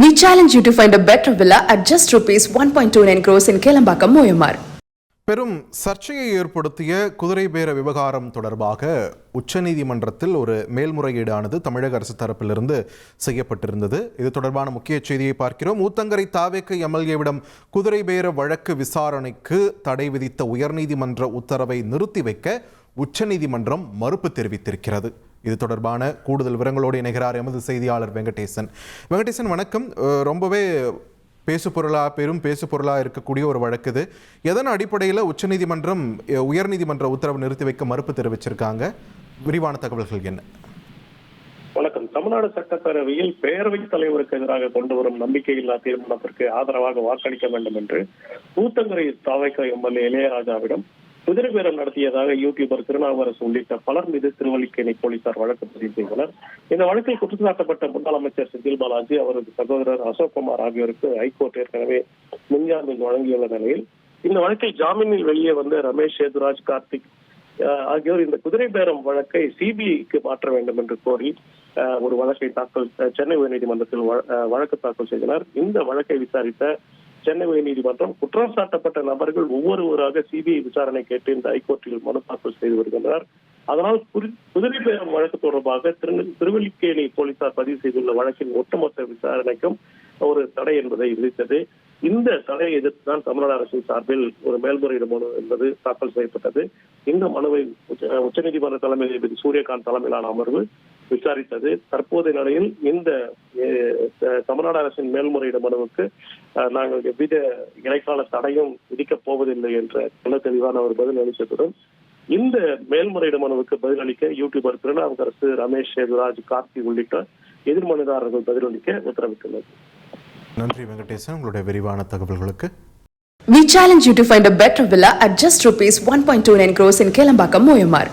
We challenge you to find a better villa at just ₹1.29 crores in Kelambakam, Moyamar. பெரும் சர்ச்சையை ஏற்படுத்திய குதிரை பேர விவகாரம் தொடர்பாக உச்சநீதிமன்றத்தில் ஒரு மேல்முறையீடானது தமிழக அரசு தரப்பிலிருந்து செய்யப்பட்டிருந்தது. இது தொடர்பான முக்கிய செய்தியை பார்க்கிறோம். ஊத்தங்கரை தாவேக்கு எம்எல்ஏவிடம் குதிரை பேர வழக்கு விசாரணைக்கு தடை விதித்த உயர்நீதிமன்ற உத்தரவை நிறுத்தி வைக்க உச்சநீதிமன்றம் மறுப்பு தெரிவித்திருக்கிறது. இது தொடர்பான கூடுதல் விவரங்களோடு இணைகிறார் எமது செய்தியாளர் வெங்கடேசன். வெங்கடேசன், வணக்கம். ரொம்பவே பெரும் பேசு பொருளாக இருக்கக்கூடிய ஒரு வழக்கு இது. எதன் அடிப்படையில் உச்சநீதிமன்றம் உயர்நீதிமன்ற உத்தரவு நிறுத்தி வைக்க மறுப்பு தெரிவிச்சிருக்காங்க? விரிவான தகவல்கள் என்ன? வணக்கம். தமிழ்நாடு சட்டப்பேரவையில் பேரவைத் தலைவருக்கு எதிராக கொண்டு வரும் நம்பிக்கையில்லா தீர்மானத்திற்கு ஆதரவாக வாக்களிக்க வேண்டும் என்று ஊத்தங்கரை தாவேக எம்எல்ஏ இளையராஜாவிடம் குதிரை பேரம் நடத்தியதாக யூடியூபர் திருநாவுக்கரசு உள்ளிட்ட பலர் மீது திருவல்லிக்கேணி போலீசார் வழக்கு பதிவு செய்தனர். இந்த வழக்கில் குற்றம் சாட்டப்பட்ட முன்னாள் அமைச்சர் செந்தில் பாலாஜி, அவரது சகோதரர் அசோக்குமார் ஆகியோருக்கு ஹைகோர்ட் ஏற்கனவே முன்ஜாமீன் வழங்கியுள்ள நிலையில் இந்த வழக்கில் ஜாமீனில் வெளியே வந்த ரமேஷ், சேதுராஜ், கார்த்திக் ஆகியோர் இந்த குதிரை பேரம் வழக்கை சிபிஐக்கு மாற்ற வேண்டும் என்று கோரி ஒரு வழக்கை சென்னை உயர்நீதிமன்றத்தில் வழக்கு தாக்கல் செய்தனர். இந்த வழக்கை விசாரித்த சென்னை உயர்நீதிமன்றம் குற்றம் சாட்டப்பட்ட நபர்கள் ஒவ்வொருவராக சிபிஐ விசாரணை கேட்டு இந்த ஹைகோர்ட்டில் மனு தாக்கல் செய்து வருகின்றனர். அதனால் குதிரை பேரம் வழக்கு தொடர்பாக திருவல்லிக்கேணி போலீசார் பதிவு செய்துள்ள வழக்கின் ஒட்டுமொத்த விசாரணைக்கும் ஒரு தடை என்பதை விதித்தது. இந்த தடையை எதிர்த்துதான் தமிழ்நாடு அரசின் சார்பில் ஒரு மேல்முறையீடு மனு என்பது தாக்கல் செய்யப்பட்டது. இந்த மனுவை உச்சநீதிமன்ற தலைமை நீதிபதி சூரியகாந்த் தலைமையிலான அமர்வு விசாரித்தது. தற்போதைய நிலையில் இந்த தமிழ்நாடு அரசின் மேல்முறையீடு மனுவுக்கு நாங்கள் எவ்வித இடைக்கால தடையும் விதிக்கப் போவதில்லை என்ற நல்ல தெளிவான ஒரு பதில் அளித்ததுடன் இந்த மேல்முறையீடு மனுவுக்கு பதிலளிக்க யூடியூபர் திருநாவுக்கரசு, ரமேஷ், சேதுராஜ், கார்த்தி உள்ளிட்ட எதிர் மனுதாரர்கள் பதிலளிக்க உத்தரவிட்டுள்ளது. நன்றி வெங்கடேசன், உங்களுடைய விரிவான தகவல்களுக்கு. We challenge you to find a better villa at just ₹1.29 crores in Kelambakam, Moyamar.